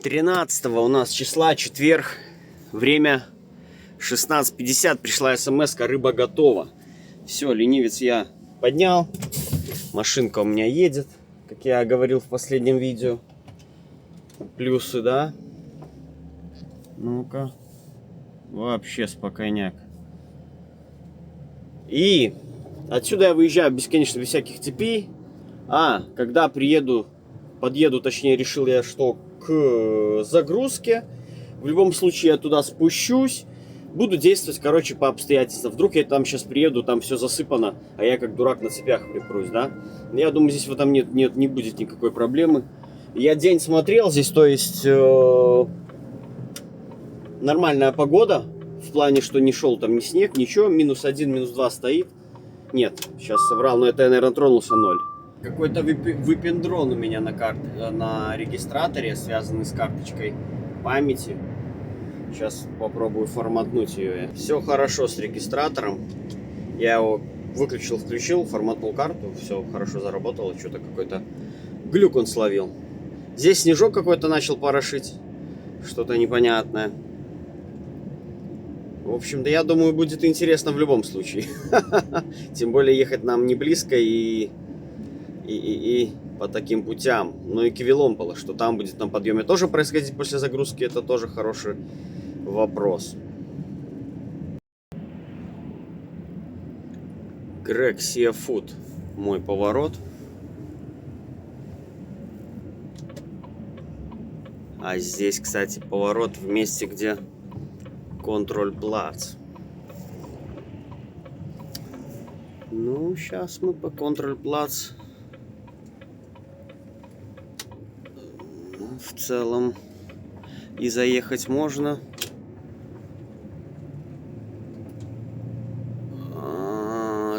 13 у нас числа, четверг, время 16:50, пришла смс-ка, рыба готова. Все, ленивец я поднял, машинка у меня едет, как я говорил в последнем видео. Плюсы, да? Ну-ка, вообще спокойняк. И отсюда я выезжаю бесконечно без всяких цепей. А когда подъеду, точнее, решил я, что к загрузке, в любом случае я туда спущусь, буду действовать, короче, по обстоятельствам. Вдруг я там сейчас приеду, там все засыпано, а я как дурак на цепях припрусь, да? Я думаю, здесь в этом не будет никакой проблемы. Я день смотрел, здесь, то есть, нормальная погода, в плане, что не шел там ни снег, ничего, -1, -2 стоит. Нет, сейчас соврал, но это я, наверное, тронулся 0. Какой-то выпендрон у меня на регистраторе, связанный с карточкой памяти. Сейчас попробую форматнуть ее. Все хорошо с регистратором. Я его выключил, включил, форматнул карту. Все хорошо заработало. Что-то какой-то глюк он словил. Здесь снежок какой-то начал порошить. Что-то непонятное. В общем-то, я думаю, будет интересно в любом случае. Тем более ехать нам не близко и по таким путям. Но и Кивиломпола, что там будет на подъеме тоже происходить после загрузки, это тоже хороший вопрос. Greg Seafood, мой поворот. А здесь, кстати, поворот в месте, где Контроль-Плац. Ну, сейчас мы по Контроль-Плац. В целом и заехать можно.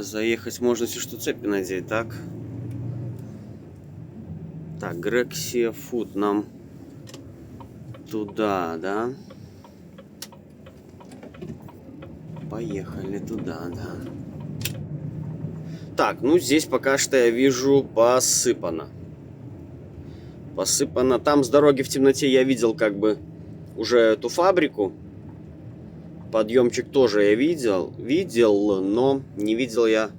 Заехать можно, если что, цепи надеть, так? Так, Greg Seafood нам туда, да? Поехали туда, да. Так, ну здесь пока что я вижу посыпано. Посыпано. Там с дороги в темноте я видел как бы уже эту фабрику. Подъемчик тоже я видел, но не видел я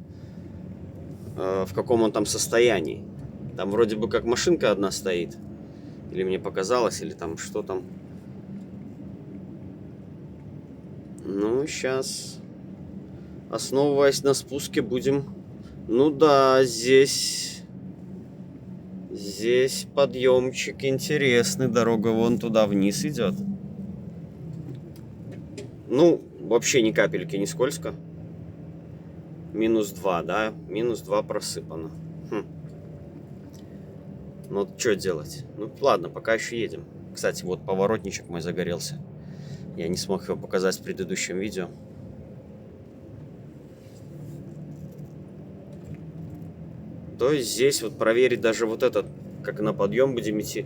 в каком он там состоянии. Там вроде бы как машинка одна стоит. Или мне показалось, или там что там. Ну, сейчас, основываясь на спуске, будем... Ну да, здесь подъемчик интересный, дорога вон туда вниз идет. Ну, вообще ни капельки не скользко. -2, да? -2 просыпано. Ну, что делать? Ну, ладно, пока еще едем. Кстати, вот поворотничек мой загорелся. Я не смог его показать в предыдущем видео. То есть здесь вот проверить даже вот этот, как на подъем будем идти.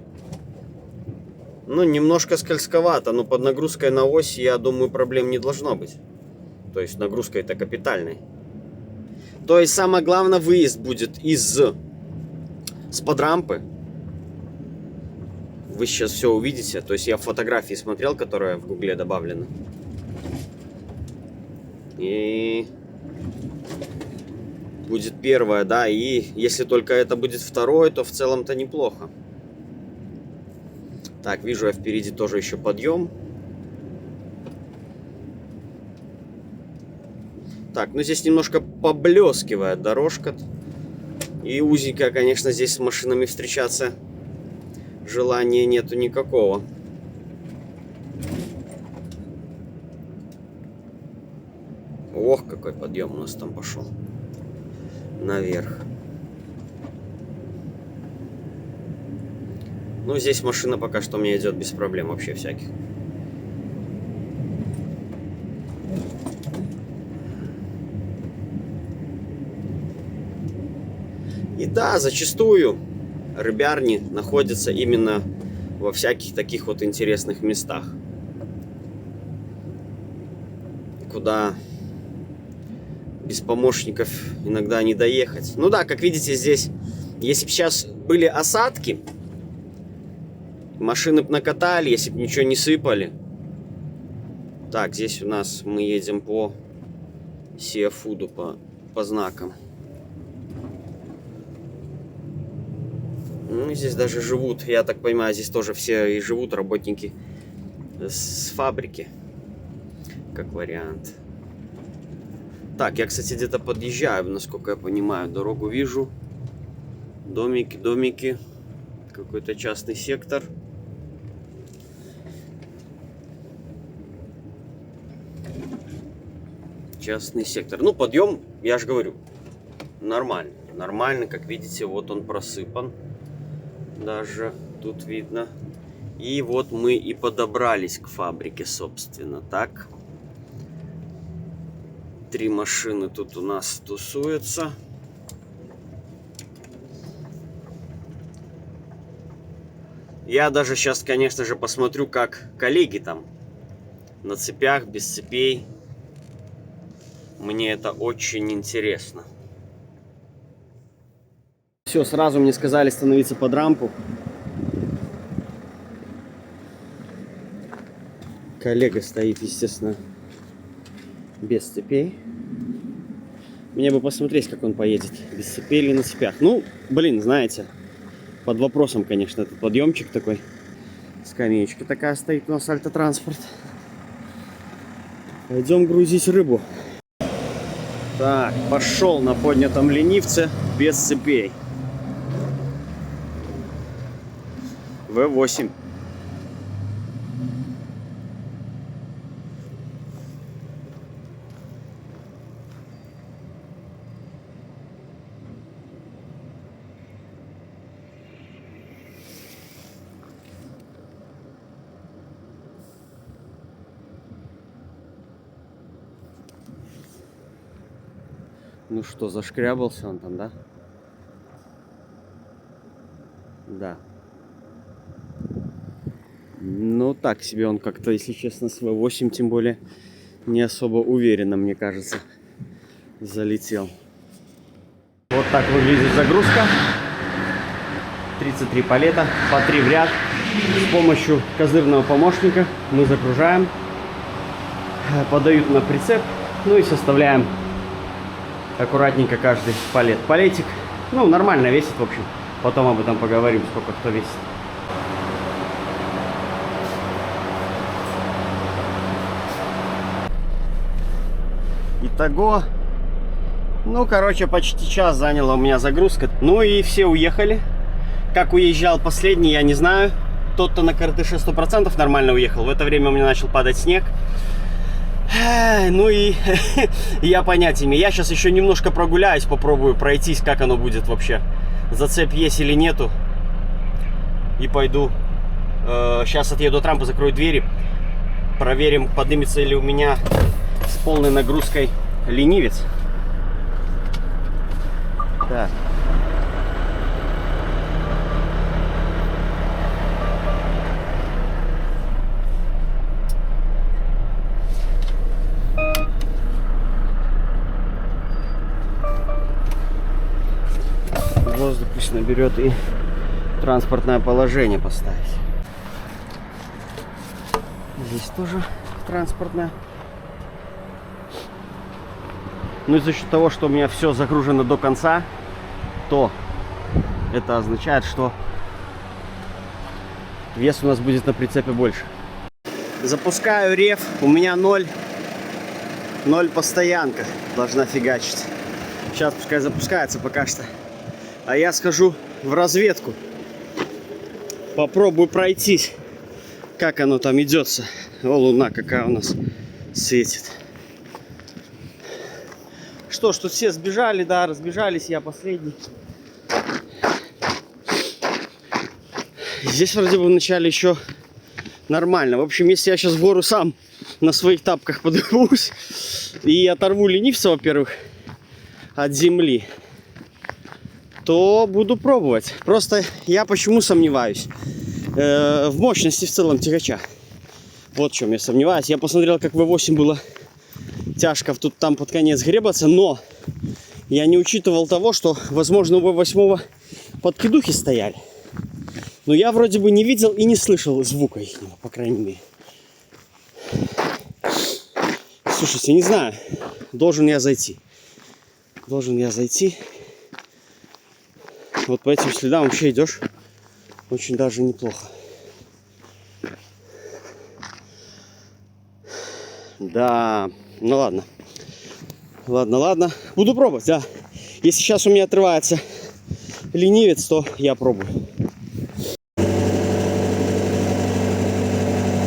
Ну, немножко скользковато, но под нагрузкой на ось, я думаю, проблем не должно быть. То есть нагрузка это капитальной. То есть самое главное, выезд будет с-под рампы. Вы сейчас все увидите. То есть я фотографии смотрел, которая в гугле добавлена. И будет первое, да. И если только это будет второе, то в целом-то неплохо. Так, вижу я впереди тоже еще подъем. Так, ну здесь немножко поблескивает дорожка. И узенькая, конечно, здесь с машинами встречаться желания нету никакого. Ох, какой подъем у нас там пошел. Наверх. Ну, здесь машина пока что у меня идет без проблем вообще всяких. И да, зачастую рыбярни находятся именно во всяких таких вот интересных местах, куда без помощников иногда не доехать. Ну да, как видите, здесь, если бы сейчас были осадки, Машины б накатали, если бы ничего не сыпали. Так, здесь у нас мы едем по Сиафуду, по знакам. Ну, здесь даже живут, я так понимаю, здесь тоже все и живут работники с фабрики, как вариант. Так, я, кстати, где-то подъезжаю, насколько я понимаю, дорогу вижу. Домики, домики, какой-то частный сектор. Частный сектор. Ну, подъем, я же говорю, нормально. Нормально, как видите, вот он просыпан. Даже тут видно. И вот мы и подобрались к фабрике, собственно, так. 3 машины тут у нас тусуются. Я даже сейчас, конечно же, посмотрю, как коллеги там на цепях, без цепей. Мне это очень интересно. Все, сразу мне сказали становиться под рампу. Коллега стоит, естественно, без цепей. Мне бы посмотреть, как он поедет, без цепей или на цепях. Ну, блин, знаете, под вопросом, конечно, этот подъемчик такой. Скамеечка такая стоит у нас, Альтотранспорт. Пойдем грузить рыбу. Так, пошел на поднятом ленивце без цепей. В8. Ну что, зашкрябался он там, да? Да. Ну так себе он как-то, если честно, с V8 тем более не особо уверенно, мне кажется, залетел. Вот так выглядит загрузка. 33 палета, по 3 в ряд. С помощью козырного помощника мы загружаем, подают на прицеп, ну и составляем аккуратненько каждый палетик. Ну, нормально весит, в общем. Потом об этом поговорим, сколько кто весит. Итого, ну, короче, почти час заняла у меня загрузка. Ну и все уехали. Как уезжал последний, я не знаю. Тот-то на коротыше 100% нормально уехал. В это время у меня начал падать снег. Ну и я понятия не имею. Я сейчас еще немножко прогуляюсь, попробую пройтись, как оно будет вообще. Зацеп есть или нету. И пойду. Сейчас отъеду от рампы, закрою двери. Проверим, поднимется ли у меня с полной нагрузкой ленивец. Так. Воздух пусть наберет и транспортное положение поставить. Здесь тоже транспортное. Ну и за счет того, что у меня все загружено до конца, то это означает, что вес у нас будет на прицепе больше. Запускаю рев, у меня 0 постоянка должна фигачить. Сейчас пускай запускается пока что. А я схожу в разведку. Попробую пройтись, как оно там идется. О, луна какая у нас светит. Что ж, тут все сбежали, да, разбежались, я последний. Здесь вроде бы вначале еще нормально. В общем, если я сейчас в гору сам на своих тапках поднимусь и оторву ленивца, во-первых, от земли, то буду пробовать. Просто я почему сомневаюсь? В мощности в целом тягача. Вот в чем я сомневаюсь. Я посмотрел, как V8 было тяжко тут там под конец гребаться, но я не учитывал того, что, возможно, у V8 подкидухи стояли. Но я вроде бы не видел и не слышал звука их, по крайней мере. Слушайте, не знаю, должен я зайти. Вот по этим следам вообще идешь очень даже неплохо. Да, ну ладно. Ладно. Буду пробовать, да. Если сейчас у меня отрывается ленивец, то я пробую.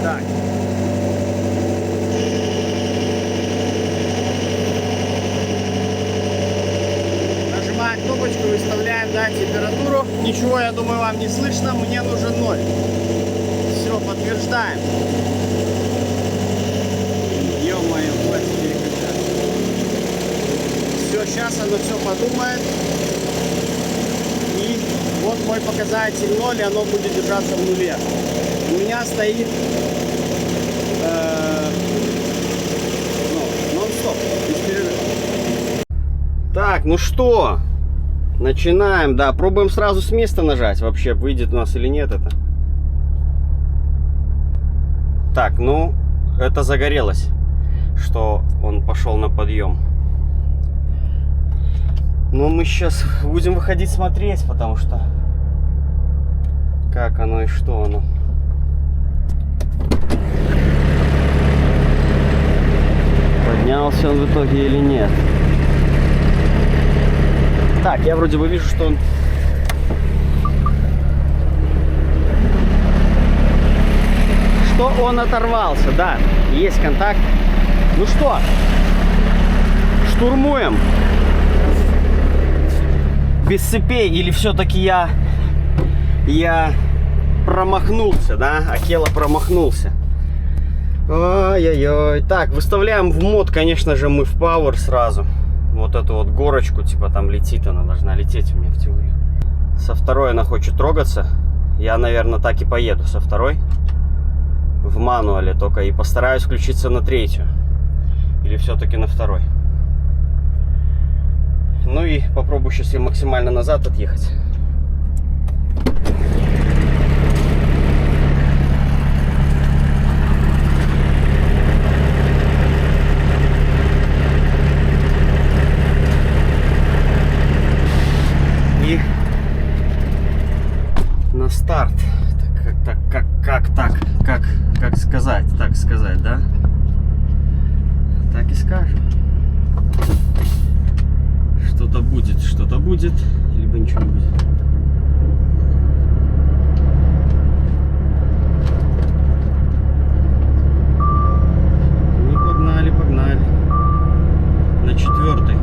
Так. Нажимаем кнопочку, выставляем, да, температуру. Ничего, я думаю, вам не слышно. Мне нужен 0. Все, подтверждаем. Ё-моё, хватит переключаться. Все, сейчас оно все подумает. И вот мой показатель 0, и оно будет держаться в нуле. У меня стоит нон-стоп, без перерыва. Так, ну что? Начинаем, да. Пробуем сразу с места нажать. Вообще, выйдет у нас или нет это. Так, ну, это загорелось, что он пошел на подъем. Но мы сейчас будем выходить смотреть, потому что как оно и что оно. Поднялся он в итоге или нет. Так, я вроде бы вижу, что он оторвался, да, есть контакт. Ну что, штурмуем. Без цепей или все-таки я промахнулся, да? Акела промахнулся. Ой-ой-ой. Так, выставляем в мод, конечно же, мы в Power сразу. Вот эту вот горочку, типа там летит, она должна лететь у меня в теории. Со второй она хочет трогаться. Я, наверное, так и поеду со второй. В мануале только. И постараюсь включиться на третью. Или все-таки на второй. Ну и попробую сейчас я максимально назад отъехать. И на старт. Как сказать, да? Так и скажем. Что-то будет, либо ничего не будет. Ну, погнали. На 4-й.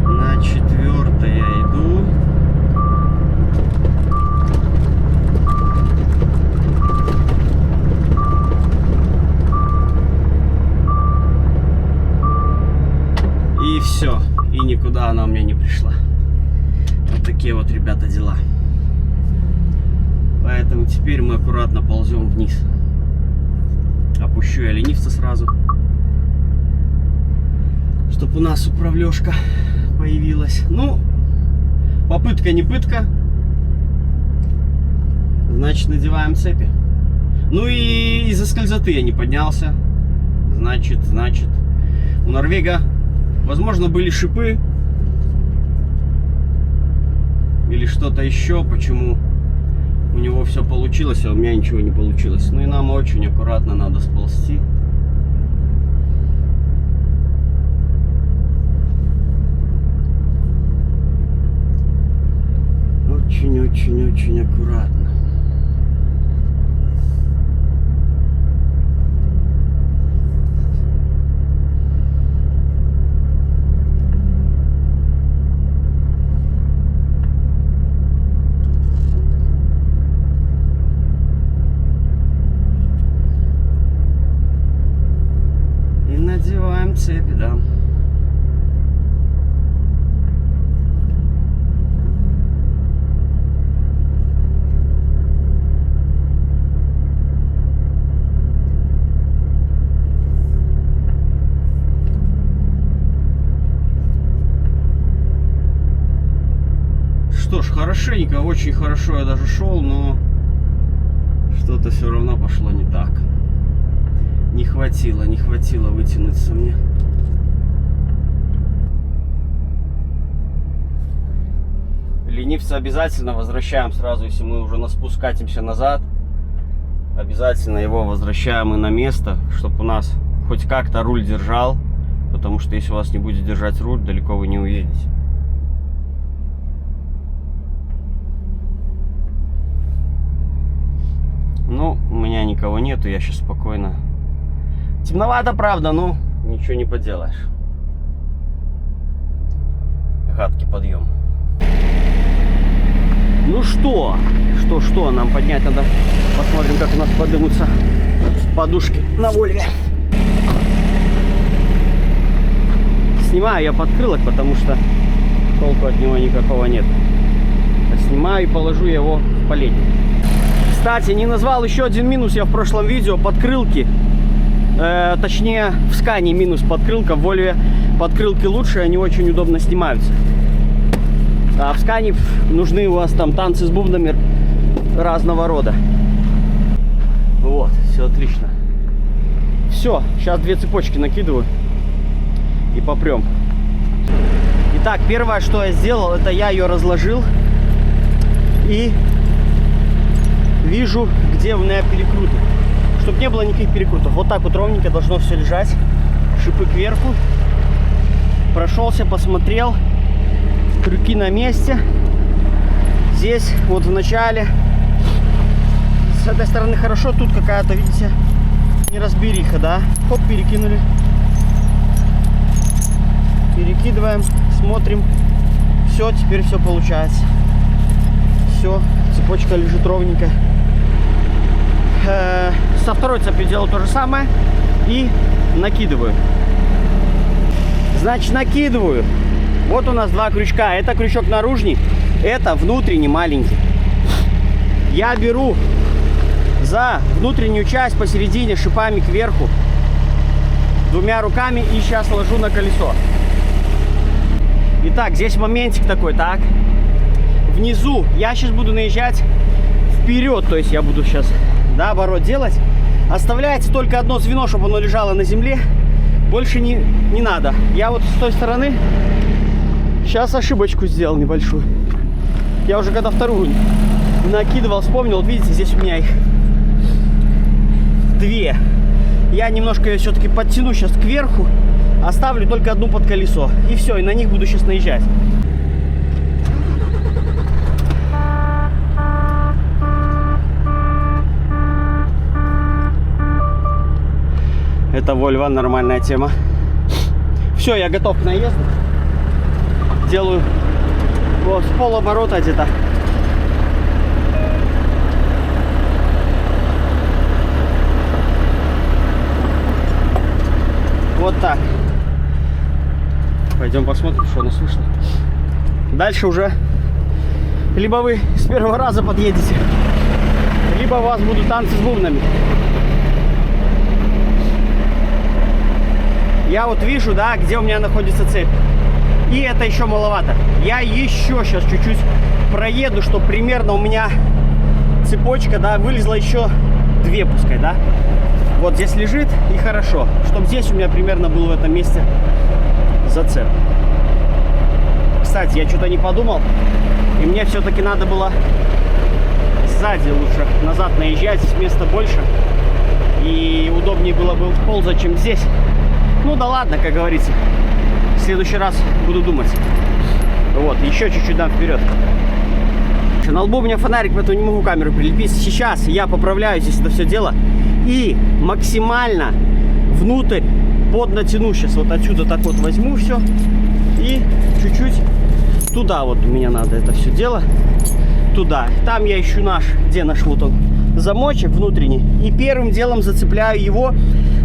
На 4-й я иду. И все, и никуда она у меня не пришла. Вот такие вот, ребята, дела. Поэтому теперь мы аккуратно ползем вниз. Опущу я ленивца сразу, чтобы у нас управлешка появилась. Ну, попытка не пытка. Значит, надеваем цепи. Ну и из-за скользоты я не поднялся. Значит, у Норвега, возможно, были шипы или что-то еще, почему у него все получилось, а у меня ничего не получилось. Ну и нам очень аккуратно надо сползти. Очень аккуратно. Надеваем цепи, да. Что ж, хорошенько, очень хорошо я даже шел, но что-то все равно пошло не так. Не хватило вытянуться мне. Ленивца обязательно возвращаем сразу, если мы уже на спуск катимся назад. Обязательно его возвращаем и на место, чтобы у нас хоть как-то руль держал. Потому что если у вас не будет держать руль, далеко вы не уедете. Ну, у меня никого нету, я сейчас спокойно. Темновато, правда, но ничего не поделаешь. Гадкий подъем. Ну что нам поднять надо. Посмотрим, как у нас поднимутся подушки на Вольве. Снимаю я подкрылок, потому что толку от него никакого нет. Снимаю и положу его в палетник. Кстати, не назвал еще один минус я в прошлом видео. Подкрылки. Точнее, в Скане минус подкрылка. В Вольве подкрылки лучше, они очень удобно снимаются. А в Скане нужны у вас там танцы с бубнами разного рода. Вот, все отлично. Все, сейчас 2 цепочки накидываю и попрем. Итак, первое, что я сделал, это я ее разложил и вижу, где у меня перекруты. Чтобы не было никаких перекрутов. Вот так вот ровненько должно все лежать. Шипы кверху. Прошелся, посмотрел. Крюки на месте. Здесь вот в начале. С этой стороны хорошо. Тут какая-то, видите, неразбериха, да? Хоп, перекинули. Перекидываем, смотрим. Все, теперь все получается. Все, цепочка лежит ровненько. Со второй цепью делаю то же самое. И накидываю. Значит, накидываю. Вот у нас 2 крючка. Это крючок наружный, это внутренний маленький. Я беру за внутреннюю часть посередине шипами кверху 2 руками и сейчас ложу на колесо. Итак, здесь моментик такой, так. Внизу я сейчас буду наезжать вперед, то есть я буду сейчас, да, оборот делать. Оставляется только одно звено, чтобы оно лежало на земле. Больше не надо. Я вот с той стороны сейчас ошибочку сделал небольшую. Я уже когда вторую накидывал, вспомнил, вот видите, здесь у меня их 2. Я немножко ее все-таки подтяну сейчас кверху. Оставлю только одну под колесо. И все, и на них буду сейчас наезжать. Это Volvo, нормальная тема. Все, я готов к наезду. Делаю вот с полоборота где-то. Вот так. Пойдем посмотрим, что у нас вышло. Дальше уже либо вы с первого раза подъедете, либо у вас будут танцы с бубнами. Я вот вижу, да, где у меня находится цепь. И это еще маловато. Я еще сейчас чуть-чуть проеду, чтобы примерно у меня цепочка, да, вылезла еще 2 пускай, да. Вот здесь лежит, и хорошо. Чтобы здесь у меня примерно был в этом месте зацеп. Кстати, я что-то не подумал. И мне все-таки надо было сзади лучше назад наезжать. Здесь места больше. И удобнее было бы ползать, чем здесь. Ну да ладно, как говорится. В следующий раз буду думать. Вот, еще чуть-чуть дам вперед. На лбу у меня фонарик, поэтому не могу камеру прилепить. Сейчас я поправляю здесь это все дело. И максимально внутрь поднатяну. Сейчас вот отсюда так вот возьму все. И чуть-чуть туда вот у меня надо это все дело. Туда. Там я ищу где наш вот он замочек внутренний. И первым делом зацепляю его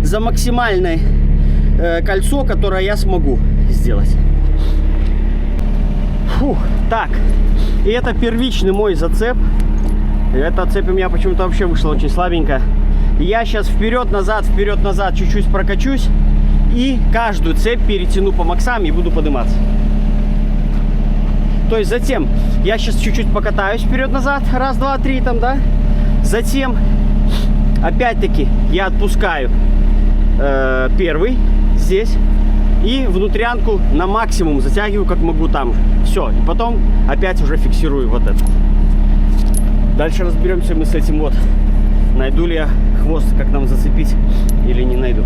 за максимальное кольцо, которое я смогу сделать. Фух, так. И это первичный мой зацеп. Эта цепь у меня почему-то вообще вышла очень слабенькая. Я сейчас вперед-назад чуть-чуть прокачусь. И каждую цепь перетяну по максам и буду подниматься. То есть затем я сейчас чуть-чуть покатаюсь вперед-назад, раз, два, три там, да. Затем опять-таки я отпускаю первый здесь и внутрянку на максимум затягиваю, как могу там. Все, и потом опять уже фиксирую вот это. Дальше разберемся мы с этим вот. Найду ли я хвост, как нам зацепить, или не найду.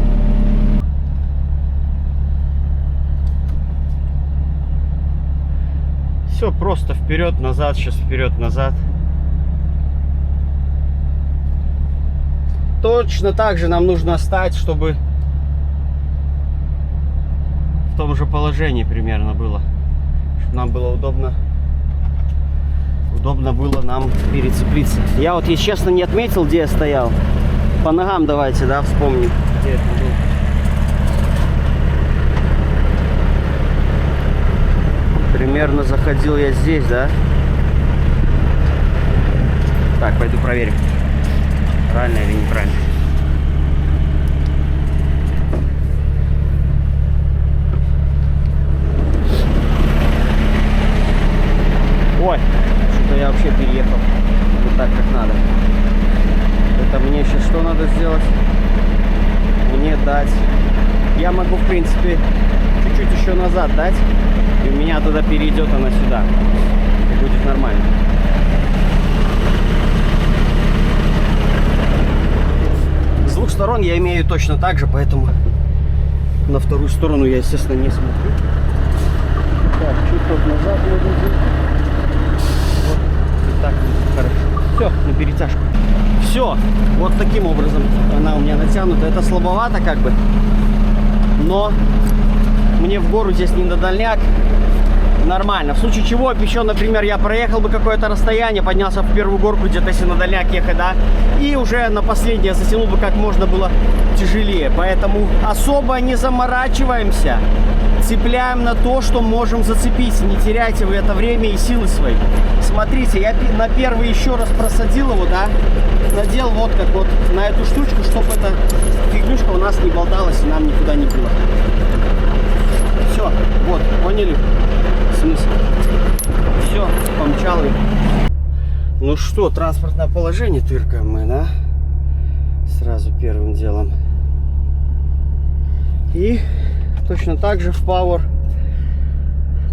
Все просто вперед-назад, сейчас вперед-назад. Точно так же нам нужно стать, чтобы в том же положении примерно было. Чтобы нам было удобно было нам перецепиться. Я вот, если честно, не отметил, где я стоял. По ногам давайте, да, вспомним, где это было. Примерно заходил я здесь, да? Так, пойду проверим, правильно или неправильно. Ой, что-то я вообще переехал не так, как надо. Это мне сейчас что надо сделать? Мне дать. Я могу, в принципе, чуть-чуть еще назад дать. И у меня тогда перейдет она сюда. И будет нормально. С двух сторон я имею точно так же, поэтому на вторую сторону я, естественно, не смотрю. Так, чуть-чуть назад можно сделать. Вот, и так, хорошо. Все, на перетяжку. Все, вот таким образом она у меня натянута. Это слабовато как бы, но мне в гору здесь не на дальняк. Нормально. В случае чего, еще, например, я проехал бы какое-то расстояние, поднялся в первую горку, где-то если на дальняк ехать, да, и уже на последнее затянул бы как можно было тяжелее. Поэтому особо не заморачиваемся. Цепляем на то, что можем зацепить. Не теряйте вы это время и силы свои. Смотрите, я на первый еще раз просадил его, да, надел вот как вот на эту штучку, чтобы эта фигнюшка у нас не болталась и нам никуда не было. Все, вот, поняли смысл? Все, помчал. Ну что, транспортное положение тыркаем мы, да? Сразу первым делом. И точно так же в Power.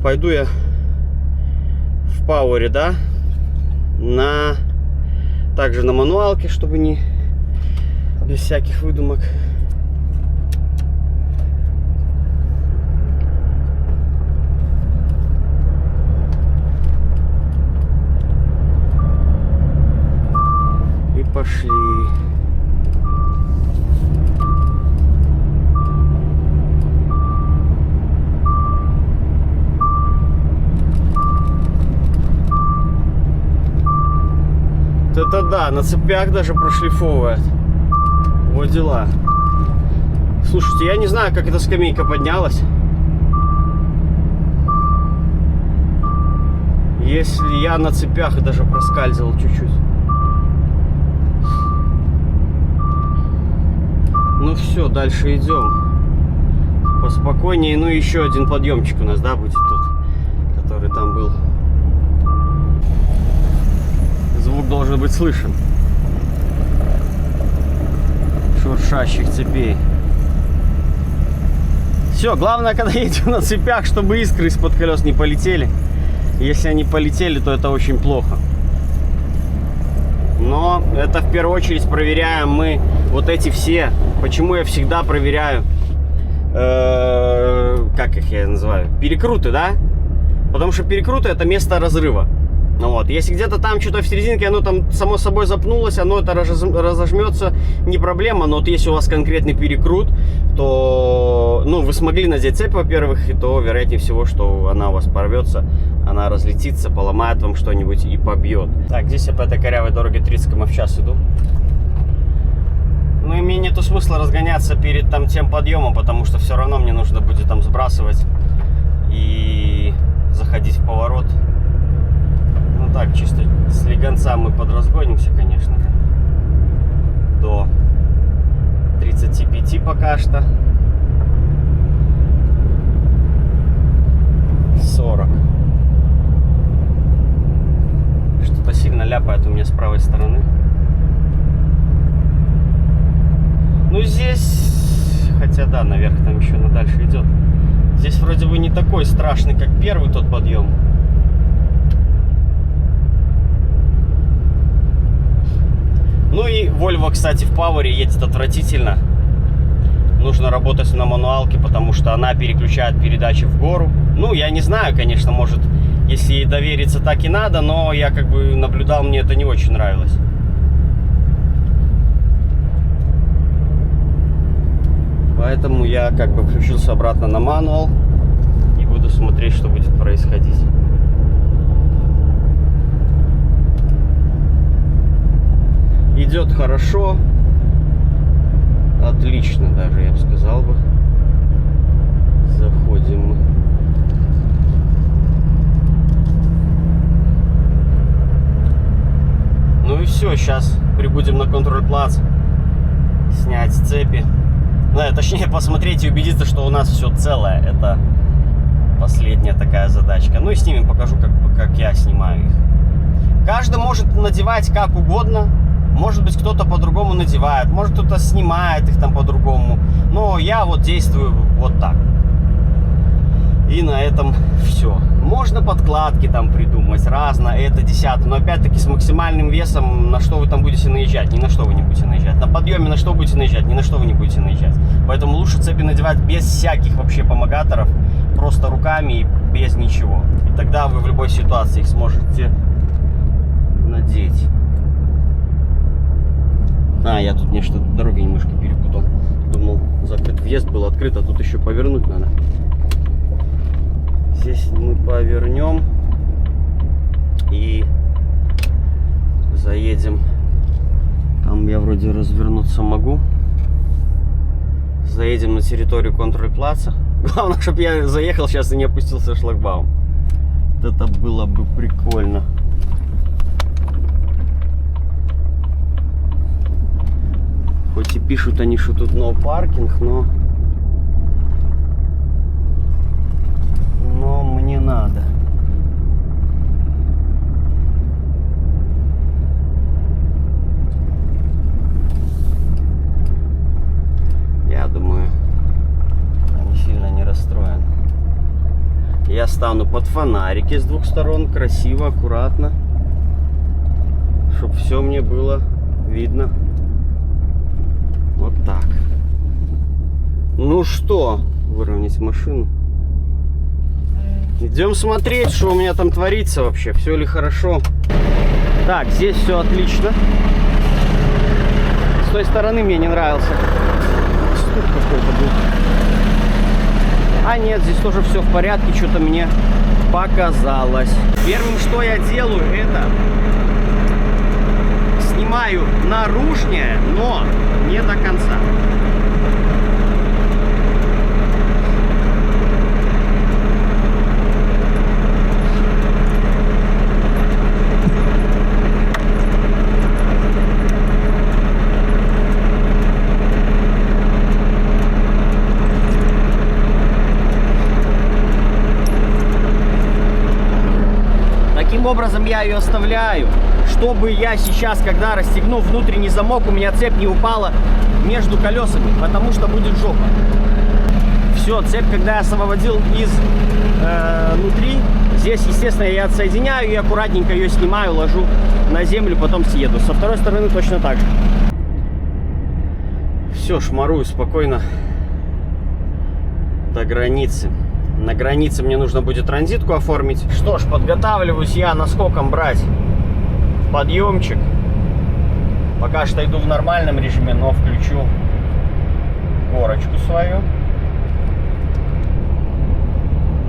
Пойду я в Power, да? Также на мануалке, чтобы не без всяких выдумок. И пошли. Это да, на цепях даже прошлифовывает. Вот дела. Слушайте, я не знаю, как эта скамейка поднялась. Если я на цепях даже проскальзывал чуть-чуть. Ну все, дальше идем. Поспокойнее. Ну еще один подъемчик у нас, да, будет тот, который там был. Звук должен быть слышен. Шуршащих цепей. Все, главное, когда едем на цепях, чтобы искры из-под колес не полетели. Если они полетели, то это очень плохо. Но это в первую очередь проверяем мы вот эти все. Почему я всегда проверяю, как их я называю, перекруты, да? Потому что перекруты — это место разрыва. Вот. Если где-то там что-то в серединке, оно там само собой запнулось, оно это разожмется, не проблема. Но вот если у вас конкретный перекрут, то, ну, вы смогли надеть цепь, во-первых, и то вероятнее всего, что она у вас порвется, она разлетится, поломает вам что-нибудь и побьет. Так, здесь я по этой корявой дороге 30 км в час иду. Ну и мне нету смысла разгоняться перед там тем подъемом, потому что все равно мне нужно будет там сбрасывать и заходить в поворот. Ну так, чисто с легонца мы подразгонимся, конечно же. До 35 пока что. 40. копает у меня с правой стороны. Ну здесь, хотя да, наверх там еще на дальше идет. Здесь вроде бы не такой страшный, как первый тот подъем. Ну и Volvo, кстати, в пауэре едет отвратительно. Нужно работать на мануалке, потому что она переключает передачи в гору. Ну, я не знаю, конечно, может, если ей довериться, так и надо, но я как бы наблюдал, мне это не очень нравилось. Поэтому я как бы включился обратно на мануал и буду смотреть, что будет происходить. Идет хорошо. Отлично даже, я бы сказал бы. Заходим мы. Ну и все, сейчас прибудем на контроль-плац. Снять цепи. Ну, точнее, посмотреть и убедиться, что у нас все целое. Это последняя такая задачка. Ну и снимем, покажу, как я снимаю их. Каждый может надевать как угодно. Может быть, кто-то по-другому надевает, может, кто-то снимает их там по-другому. Но я вот действую вот так. И на этом все. Можно подкладки там придумать, разное, это, десятое. Но опять-таки с максимальным весом, на что вы там будете наезжать, ни на что вы не будете наезжать. На подъеме на что будете наезжать, ни на что вы не будете наезжать. Поэтому лучше цепи надевать без всяких вообще помогаторов, просто руками и без ничего. И тогда вы в любой ситуации их сможете надеть. Я тут мне что-то дороги немножко перепутал. Думал, закрыт въезд был открыт, а тут еще повернуть надо. Здесь мы повернем и заедем. Там я вроде развернуться могу. Заедем на территорию контроль-плаца. Главное, чтобы я заехал сейчас и не опустился шлагбаум. Вот это было бы прикольно. Хоть и пишут они, что тут no паркинг, но мне надо. Я думаю, они сильно не расстроены. Я стану под фонарики с двух сторон, красиво, аккуратно, чтобы все мне было видно. Вот так. Ну что, выровнять машину. Идем смотреть, что у меня там творится вообще. Все ли хорошо. Так, здесь все отлично. С той стороны мне не нравился. Стук какой-то был. А нет, здесь тоже все в порядке. Что-то мне показалось. Первым, что я делаю, это снимаю наружнее, но не до конца. Таким образом я ее оставляю, чтобы я сейчас, когда расстегну внутренний замок, у меня цепь не упала между колесами, потому что будет жопа. Все, цепь, когда я освободил из внутри, здесь, естественно, я отсоединяю и аккуратненько ее снимаю, ложу на землю, потом съеду. Со второй стороны точно так же. Все, шмарую спокойно до границы. На границе мне нужно будет транзитку оформить. Что ж, подготавливаюсь я наскоком брать подъемчик. Пока что иду в нормальном режиме, но включу горочку свою.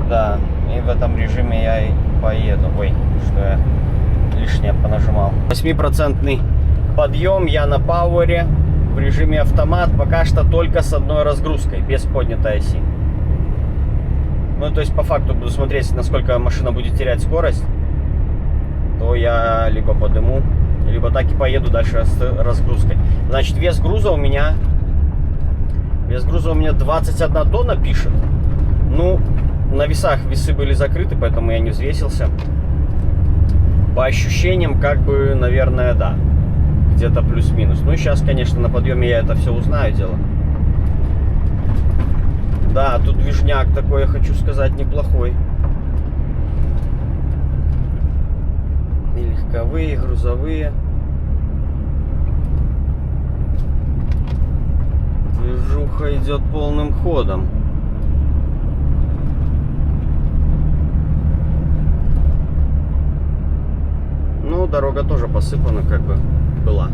Да, и в этом режиме я и поеду. Ой, что я лишнее понажимал. 8% подъем, я на пауэре в режиме автомат. Пока что только с одной разгрузкой, без поднятой оси. Ну, то есть, по факту буду смотреть, насколько машина будет терять скорость. То я либо подыму, либо так и поеду дальше с разгрузкой. Значит, вес груза у меня 21 тонна пишет. Ну, на весах весы были закрыты, поэтому я не взвесился. По ощущениям, как бы, наверное, да. Где-то плюс-минус. Ну, сейчас, конечно, на подъеме я это все узнаю дело. Да, тут движняк такой, я хочу сказать, неплохой. И легковые, и грузовые. Движуха идет полным ходом. Ну, дорога тоже посыпана, как бы была.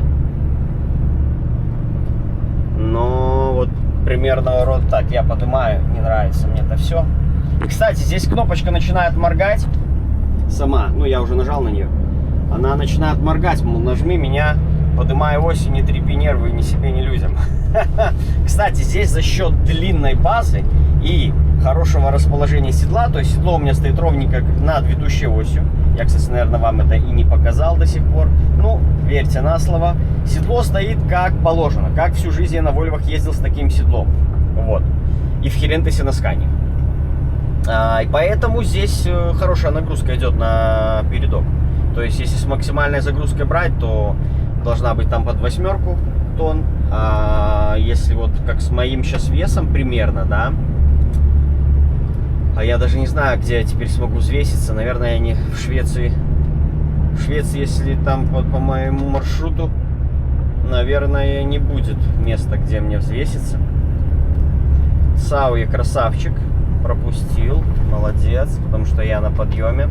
Но вот примерно вот так я поднимаю, не нравится мне это все. И, кстати, здесь кнопочка начинает моргать сама. Ну, я уже нажал на нее. Она начинает моргать, мол, нажми меня, поднимай ось и не трепи нервы ни себе, ни людям. Кстати, здесь за счет длинной базы и хорошего расположения седла, то есть седло у меня стоит ровненько над ведущей осью. Я, кстати, наверное, вам это и не показал до сих пор. Ну, верьте на слово. Седло стоит как положено. Как всю жизнь я на Вольвах ездил с таким седлом. Вот. И в Хелентесе на Скане. И поэтому здесь хорошая нагрузка идет на передок. То есть, если с максимальной загрузкой брать, то должна быть там под 8 тонн. А если вот как с моим сейчас весом примерно, да. А я даже не знаю, где я теперь смогу взвеситься. Наверное, я не в Швеции. В Швеции, если там по моему маршруту, наверное, не будет места, где мне взвеситься. Сауи красавчик. Пропустил. Молодец. Потому что я на подъеме.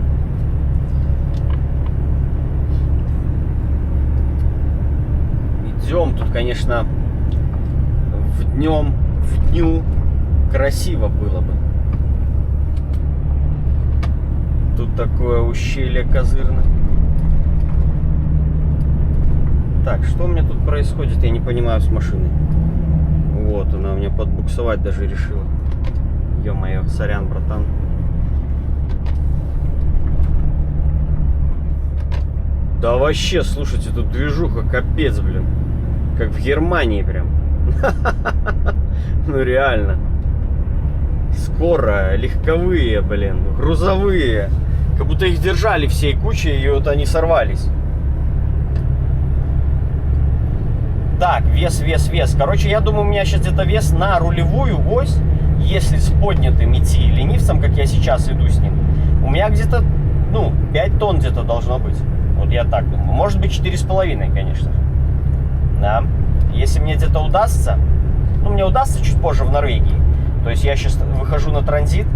Идем. Тут, конечно, в дню красиво было бы. Тут такое ущелье козырное. Так, что у меня тут происходит, я не понимаю с машиной. Вот, она у меня подбуксовать даже решила. Ё-моё, сорян, братан. Да вообще, слушайте, тут движуха капец, блин. Как в Германии прям. Ну реально. Скоро, легковые, блин, грузовые. Как будто их держали всей кучей, и вот они сорвались. Так, вес. Короче, я думаю, у меня сейчас где-то вес на рулевую ось, если с поднятым идти ленивцем, как я сейчас иду с ним, у меня где-то, 5 тонн где-то должно быть. Вот я так думаю. Может быть, 4,5, конечно же. Да. Если мне где-то удастся, мне удастся чуть позже в Норвегии. То есть я сейчас выхожу на транзит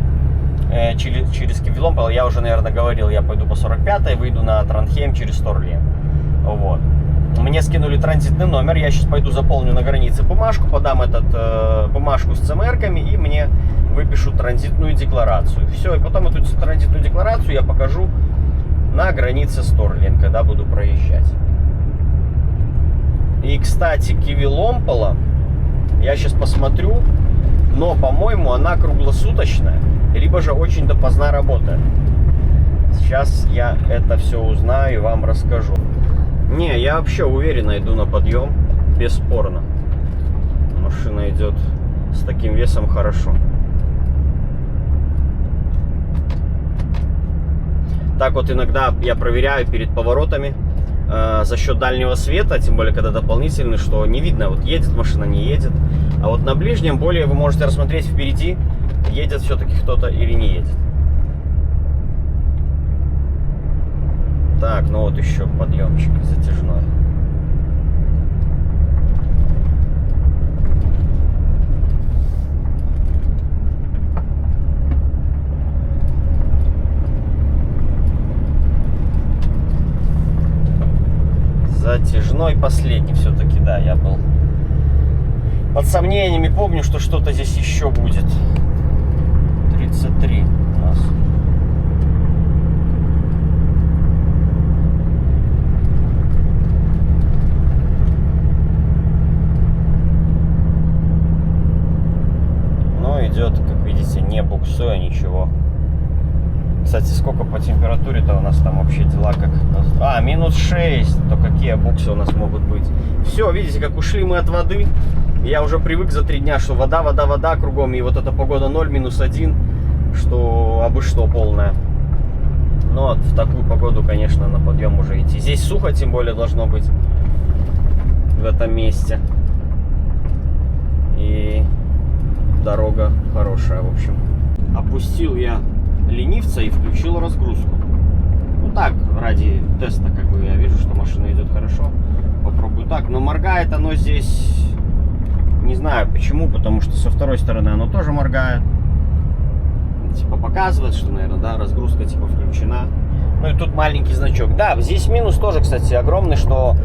через Кивиломпол. Я уже, наверное, говорил, я пойду по 45-й, выйду на Транхейм через Сторлен. Вот. Мне скинули транзитный номер. Я сейчас пойду заполню на границе бумажку, подам бумажку с ЦМРками, и мне выпишут транзитную декларацию. Все, и потом эту транзитную декларацию я покажу на границе Сторлен, когда буду проезжать. И, кстати, Кивиломпола я сейчас посмотрю, но, по-моему, она круглосуточная, либо же очень допоздна работает. Сейчас я это все узнаю и вам расскажу. Не, я вообще уверенно иду на подъем, бесспорно. Машина идет с таким весом хорошо. Так вот иногда я проверяю перед поворотами за счет дальнего света, тем более когда дополнительный, что не видно, вот едет машина, не едет. А вот на ближнем более вы можете рассмотреть впереди, едет все-таки кто-то или не едет. Так, ну вот еще подъемчик затяжной. Затяжной последний все-таки, да, я был под сомнениями, помню, что что-то здесь еще будет. 33 у нас. Ну, идет, как видите, не буксуя, ничего. Кстати, сколько по температуре-то у нас там вообще дела как? Минус 6. То какие буксы у нас могут быть? Все, видите, как ушли мы от воды. Я уже привык за 3 дня, что вода кругом. И вот эта погода 0, минус 1, что абы что полная. Но вот в такую погоду, конечно, на подъем уже идти. Здесь сухо, тем более, должно быть в этом месте. И дорога хорошая, в общем. Опустил я ленивца и включил разгрузку. Ну так, ради теста, как бы я вижу, что машина идет хорошо. Попробую так. Но моргает оно здесь, не знаю почему, потому что со второй стороны оно тоже моргает. Типа показывает, что, наверное, да, разгрузка типа включена. Ну и тут маленький значок. Да, здесь минус тоже, кстати, огромный, что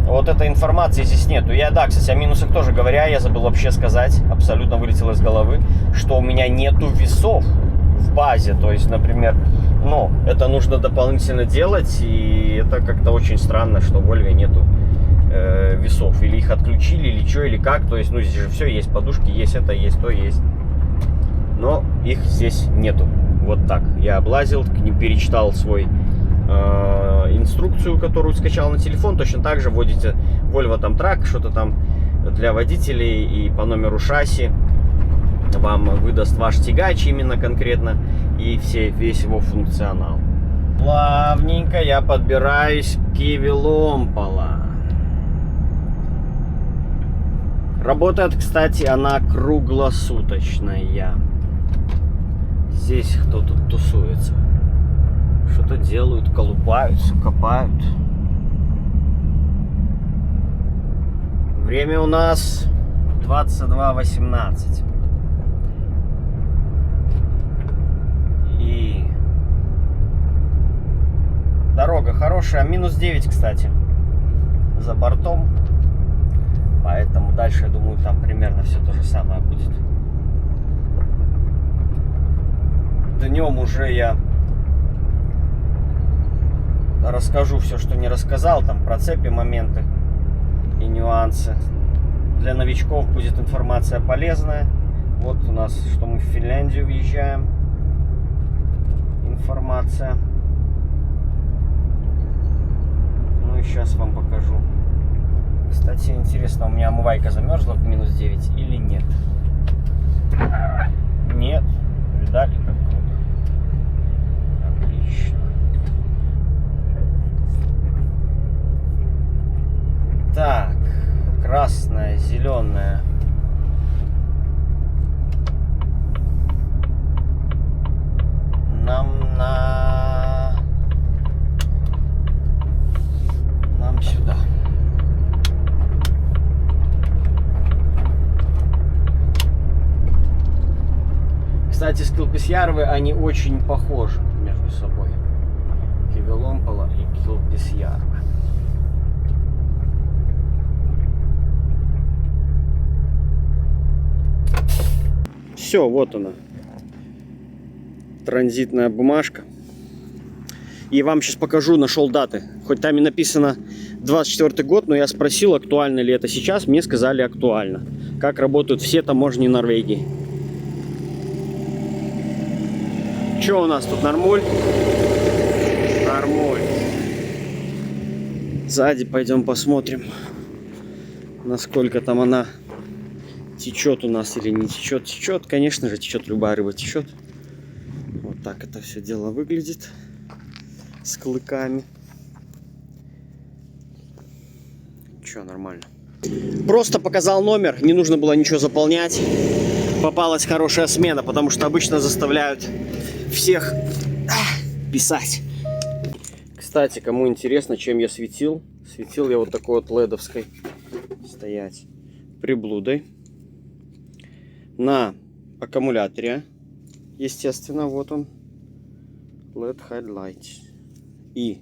вот этой информации здесь нету. Да, кстати, о минусах тоже говоря, я забыл вообще сказать, абсолютно вылетело из головы, что у меня нету весов в базе. То есть, например, ну, это нужно дополнительно делать, и это как-то очень странно, что в Volvo нету весов. Или их отключили, или что, или как. То есть, ну, здесь же все есть, подушки есть, это есть, то есть. Но их здесь нету. Вот так. Я облазил, перечитал свой инструкцию, которую скачал на телефон. Точно так же вводите Volvo там трак, что-то там для водителей, и по номеру шасси вам выдаст ваш тягач именно конкретно и весь его функционал. Плавненько я подбираюсь к Киви Ломпола. Работает, кстати, она круглосуточная. Здесь кто тут тусуется? Что-то делают, колупаются, копают. Время у нас 22:18. И дорога хорошая. Минус 9, кстати, за бортом. Поэтому дальше, я думаю, там примерно все то же самое будет. Днем уже я расскажу все, что не рассказал, там про цепи, моменты и нюансы. Для новичков будет информация полезная. Вот у нас, что мы в Финляндию въезжаем. Информация. Ну и сейчас вам покажу. Кстати, интересно, у меня омывайка замерзла в минус 9 или нет? Нет. Видали, как круто? Отлично. Так, красная, зеленая. Нам сюда. Кстати, Скилписjärvi, они очень похожи между собой. Киви Ломпола и Kilpisjärvi. Все, вот она. Транзитная бумажка. И вам сейчас покажу, нашел даты. Хоть там и написано 24 год, но я спросил, актуально ли это сейчас. Мне сказали, актуально. Как работают все таможни Норвегии. Что у нас тут? Нормуль? Нормуль. Сзади пойдем посмотрим, насколько там она течет у нас или не течет. Течет, конечно же, течет, любая рыба течет. Вот так это все дело выглядит. С клыками. Че, нормально. Просто показал номер, не нужно было ничего заполнять. Попалась хорошая смена, потому что обычно заставляют всех писать. Кстати, кому интересно, чем я светил. Светил я вот такой вот ледовской стоять приблудой. На аккумуляторе, естественно, вот он. LED Highlight. И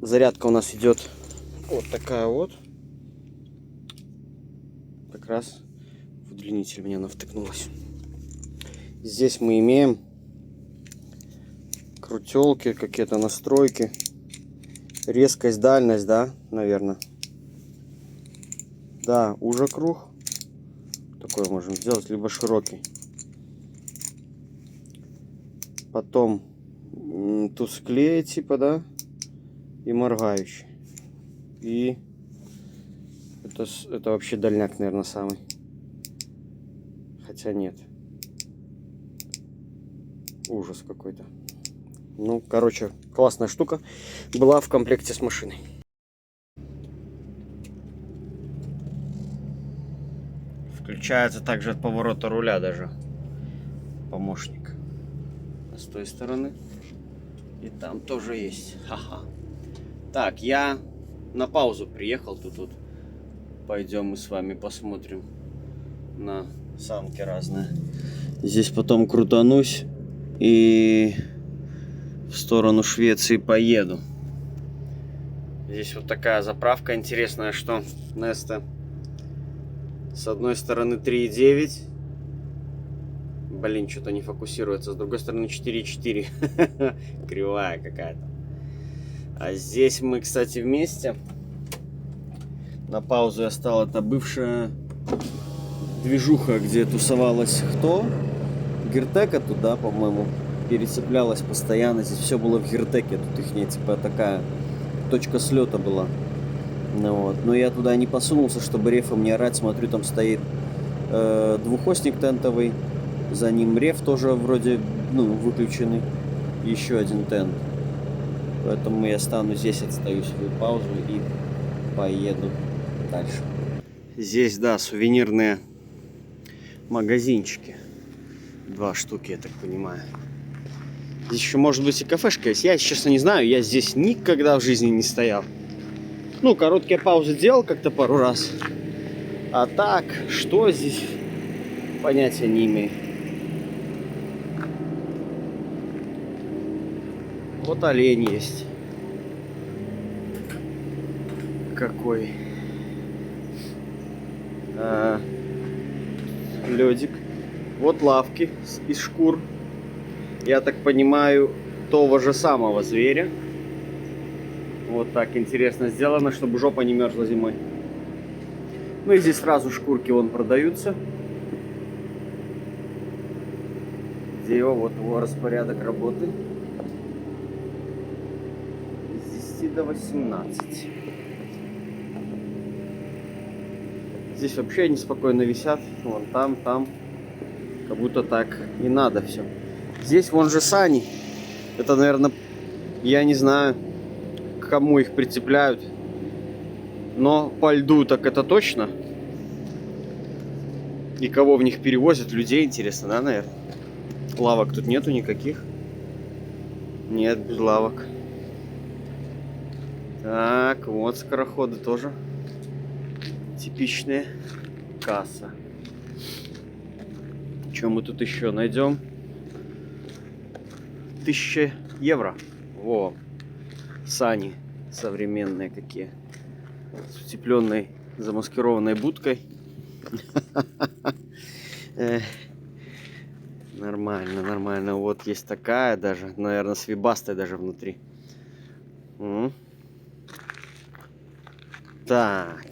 зарядка у нас идет вот такая вот. Как раз в удлинитель мне она втыкнулась. Здесь мы имеем крутелки, какие-то настройки. Резкость, дальность, да, наверное. Да, уже круг. Такой можем сделать, либо широкий. Потом тусклее, типа, да, и моргающий. И это вообще дальняк, наверное, самый. Хотя нет. Ужас какой-то. Ну, короче, классная штука. Была в комплекте с машиной. Включается также от поворота руля даже помощник. С той стороны. И там тоже есть. Ха-ха. Так, я на паузу приехал. Тут пойдем мы с вами посмотрим на санки разные. Здесь потом крутанусь и в сторону Швеции поеду. Здесь вот такая заправка интересная, что Neste с одной стороны 3,9. Блин, что-то не фокусируется. С другой стороны 4,4. Кривая какая-то. А здесь мы, кстати, вместе. На паузу я стал. Это бывшая движуха, где тусовалась кто? Гиртека туда, по-моему, перецеплялась постоянно. Здесь все было в Гиртеке. Тут их нет, типа такая точка слета была. Ну, вот. Но я туда не посунулся, чтобы рефом не орать. Смотрю, там стоит двухосник тентовый. За ним реф тоже вроде, ну, выключенный. Еще один тент. Поэтому я стану здесь, отстаю свою паузу и поеду дальше. Здесь, да, сувенирные магазинчики. 2 штуки, я так понимаю. Здесь еще может быть и кафешка есть. Я, честно, не знаю. Я здесь никогда в жизни не стоял. Ну, короткие паузы делал как-то пару раз. А так, что здесь? Понятия не имею. Вот олень есть. Какой? Лёдик. Вот лавки из шкур. Я так понимаю, того же самого зверя. Вот так интересно сделано, чтобы жопа не мерзла зимой. Ну и здесь сразу шкурки вон продаются. Где его, вот его распорядок работы. С 10 до 18. Здесь вообще они спокойно висят. Вон там, там. Как будто так и надо все. Здесь вон же сани. Это, наверное, я не знаю, к кому их прицепляют. Но по льду так это точно. И кого в них перевозят? Людей, интересно, да, наверное? Лавок тут нету никаких. Нет, без лавок. Так, вот скороходы тоже. Типичные. Касса. Что мы тут еще найдем? 1000 евро. Во. Сани современные какие. С утепленной замаскированной будкой. Нормально, нормально. Вот есть такая даже. Наверное, с вибастой даже внутри. Так.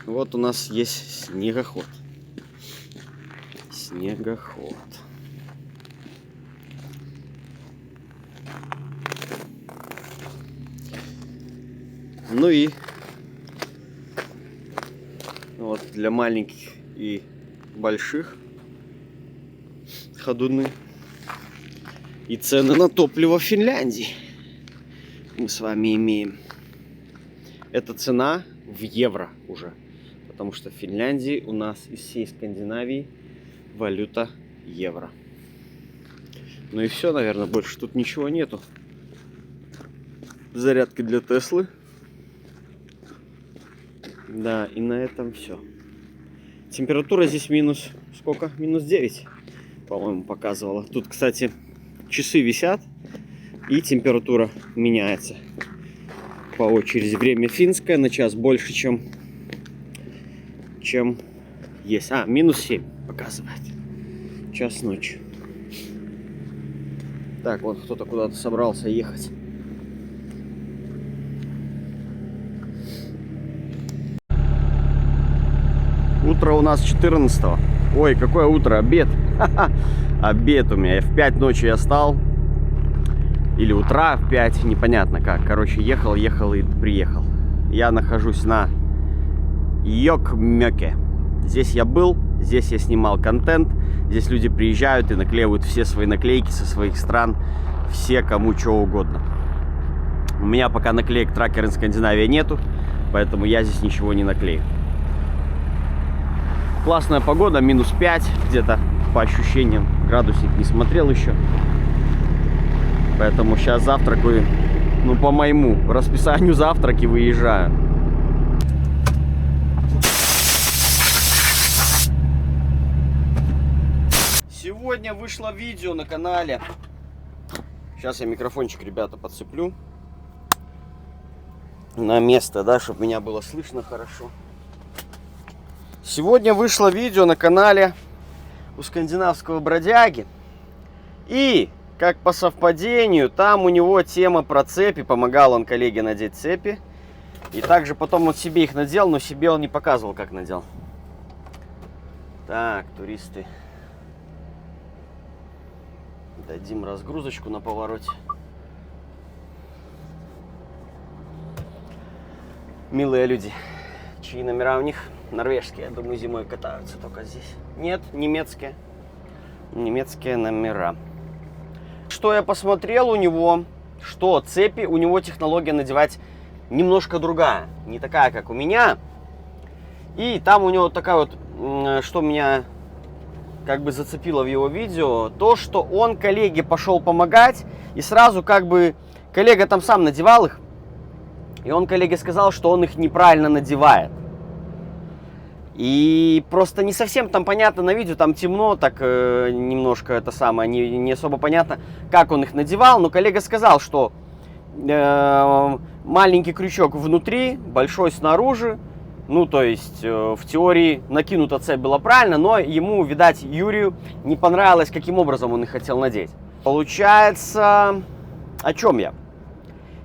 Вот у нас есть снегоход. Снегоход. Ну и вот для маленьких и больших ходуны. И цены на топливо в Финляндии мы с вами имеем. Это цена в евро уже. Потому что в Финляндии у нас из всей Скандинавии валюта евро. Ну и все, наверное, больше тут ничего нету. Зарядки для Теслы. Да, и на этом все. Температура здесь минус сколько? Минус 9, по-моему, показывала. Тут, кстати, часы висят, и температура меняется по очереди. Время финское на час больше, чем есть. Минус 7 показывает. Час ночи. Так, вот кто-то куда-то собрался ехать. Утро у нас 14-го. Ой, какое утро? Обед. Обед у меня. В 5 ночи я встал. Или утра в 5. Непонятно как. Короче, ехал и приехал. Я нахожусь на Йокмёке. Здесь я был. Здесь я снимал контент. Здесь люди приезжают и наклеивают все свои наклейки со своих стран. все, кому что угодно. У меня пока наклеек Tracker in Scandinavia нету, поэтому я здесь ничего не наклею. Классная погода, минус 5 где-то по ощущениям. Градусник не смотрел еще. Поэтому сейчас завтракаю, ну, по моему расписанию завтраки выезжаю. Сегодня вышло видео на канале. Сейчас я микрофончик, ребята, подцеплю на место, да, чтобы меня было слышно хорошо. Сегодня вышло видео на канале у скандинавского бродяги. И, как по совпадению, там у него тема про цепи. Помогал он коллеге надеть цепи. И также потом он себе их надел, но себе он не показывал, как надел. Так, туристы. Дадим разгрузочку на повороте. Милые люди. Чьи номера у них? Норвежские. Я думаю, зимой катаются только здесь. Нет, немецкие. Немецкие номера. Что я посмотрел у него? Что цепи, у него технология надевать немножко другая. Не такая, как у меня. И там у него такая вот, что меня как бы зацепило в его видео, то, что он коллеге пошел помогать, и сразу как бы коллега там сам надевал их, и он коллеге сказал, что он их неправильно надевает. И просто не совсем там понятно на видео, там темно, так немножко это самое, не особо понятно, как он их надевал, но коллега сказал, что маленький крючок внутри, большой снаружи. Ну, то есть, в теории накинута цепь была правильно, но ему, видать, Юрию не понравилось, каким образом он их хотел надеть. Получается, о чем я?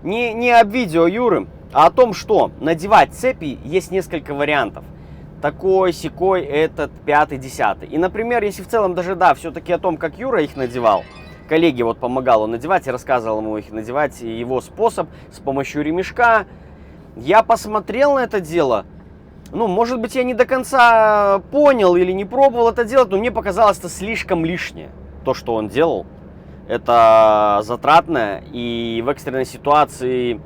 Не об видео Юры, а о том, что надевать цепи есть несколько вариантов. Такой, сякой, этот, пятый, десятый. И, например, если в целом даже, да, все-таки о том, как Юра их надевал, коллеге вот помогал он надевать и рассказывал ему их надевать, его способ с помощью ремешка, я посмотрел на это дело. Ну, может быть, я не до конца понял или не пробовал это делать, но мне показалось это слишком лишнее. То, что он делал, это затратно. И в экстренной ситуации,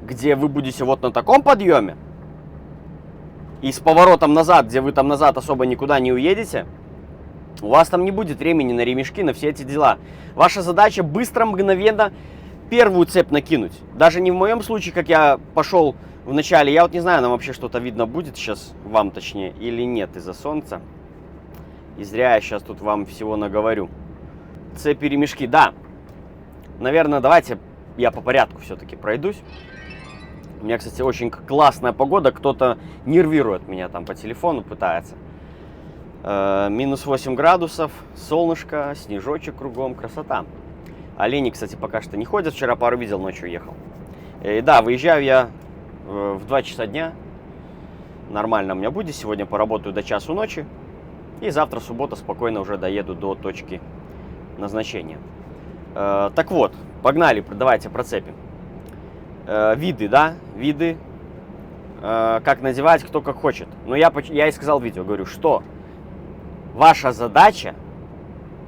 где вы будете вот на таком подъеме, и с поворотом назад, где вы там назад особо никуда не уедете, у вас там не будет времени на ремешки, на все эти дела. Ваша задача быстро, мгновенно первую цепь накинуть. Даже не в моем случае, как я пошел в начале, я вот не знаю, нам вообще что-то видно будет сейчас, вам точнее, или нет из-за солнца. И зря я сейчас тут вам всего наговорю. Цепи, ремешки, да. Наверное, давайте я по порядку все-таки пройдусь. У меня, кстати, очень классная погода, кто-то нервирует меня там по телефону, пытается. Минус 8 градусов, солнышко, снежочек кругом, красота. Олени, кстати, пока что не ходят, вчера пару видел, ночью ехал. И да, выезжаю я в 2 часа дня. Нормально у меня будет. Сегодня поработаю до часу ночи. И завтра, суббота, спокойно уже доеду до точки назначения. Так вот, погнали, давайте процепим. Виды, да? Виды. Как надевать, кто как хочет. Но я и сказал в видео, говорю, что ваша задача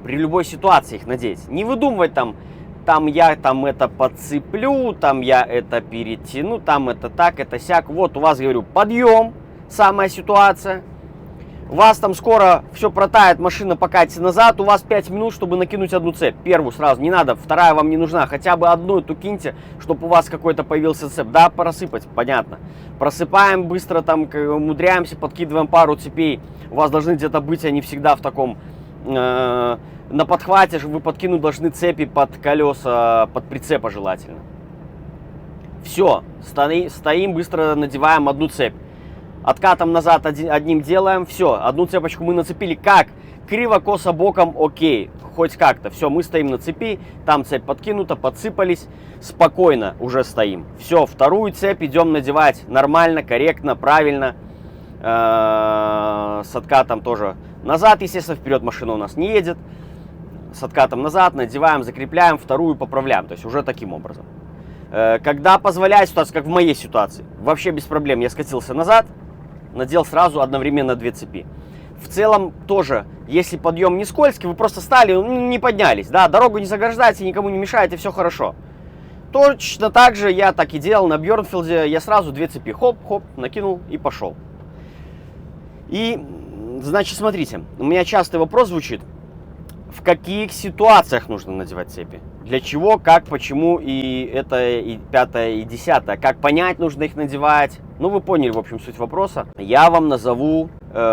при любой ситуации их надеть. Не выдумывать там я там это подцеплю, там я это перетяну, там это так, это сяк. Вот у вас, говорю, подъем, самая ситуация. У вас там скоро все протает, машина покатится назад, у вас 5 минут, чтобы накинуть одну цепь. Первую сразу, не надо, вторая вам не нужна. Хотя бы одну эту киньте, чтобы у вас какой-то появился цепь. Да, просыпать, понятно. Просыпаем быстро, там умудряемся, подкидываем пару цепей. У вас должны где-то быть, они всегда в таком... на подхвате вы подкинуть должны цепи под колеса, под прицепа желательно. Все, стоим, быстро надеваем одну цепь. Откатом назад одним делаем, все, одну цепочку мы нацепили. Как? Криво, косо, боком, окей, хоть как-то. Все, мы стоим на цепи, там цепь подкинута, подсыпались, спокойно уже стоим. Все, вторую цепь идем надевать нормально, корректно, правильно. С откатом тоже назад, естественно, вперед машина у нас не едет. С откатом назад, надеваем, закрепляем, вторую поправляем. То есть уже таким образом. Когда позволяет ситуация, как в моей ситуации, вообще без проблем. Я скатился назад, надел сразу одновременно 2 цепи. В целом тоже, если подъем не скользкий, вы просто стали, не поднялись, да, дорогу не заграждаете, никому не мешаете, все хорошо. Точно так же я так и делал на Бьернфилде, я сразу 2 цепи, хоп-хоп, накинул и пошел. И, значит, смотрите, у меня частый вопрос звучит, в каких ситуациях нужно надевать цепи? Для чего, как, почему, и это и 5-е, и 10-е. Как понять, нужно их надевать? Ну, вы поняли, в общем, суть вопроса. Я вам назову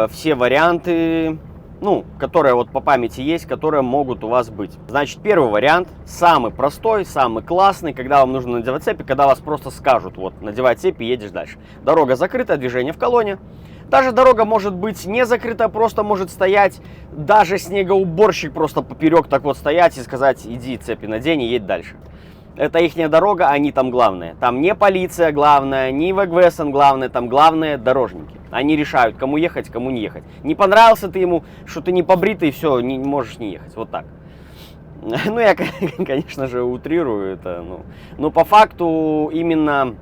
все варианты, ну, которые вот по памяти есть, которые могут у вас быть. Значит, первый вариант, самый простой, самый классный, когда вам нужно надевать цепи, когда вас просто скажут, вот, надевай цепи, едешь дальше. Дорога закрыта, движение в колонне. Даже дорога может быть не закрыта, просто может стоять, даже снегоуборщик просто поперек так вот стоять и сказать, иди цепи надень и едь дальше. Это ихняя дорога, они там главные. Там не полиция главная, не ВГВСН главное, там главные дорожники. Они решают, кому ехать, кому не ехать. Не понравился ты ему, что ты не побритый, все, не можешь не ехать. Вот так. Ну, я, конечно же, утрирую это. Но по факту именно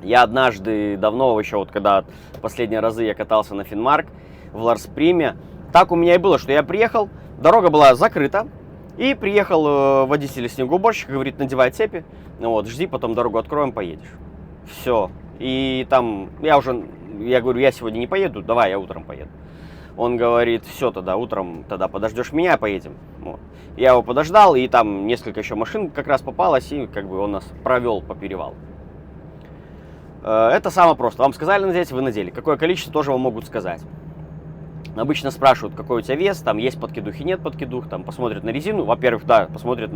я однажды, давно еще, вот когда последние разы я катался на Финмарк в Ларсприме, так у меня и было, что я приехал, дорога была закрыта, и приехал водитель снегоуборщика, говорит, надевай цепи, вот, жди, потом дорогу откроем, поедешь. Все. И там, я говорю, я сегодня не поеду, давай, я утром поеду. Он говорит, все, тогда утром тогда подождешь меня, поедем. Вот. Я его подождал, и там несколько еще машин как раз попалось, и как бы он нас провел по перевалу. Это самое просто. Вам сказали надеть, вы надели. Какое количество, тоже вам могут сказать. Обычно спрашивают, какой у тебя вес, там есть подкидухи, нет подкидух, там посмотрят на резину. Во-первых, да, посмотрят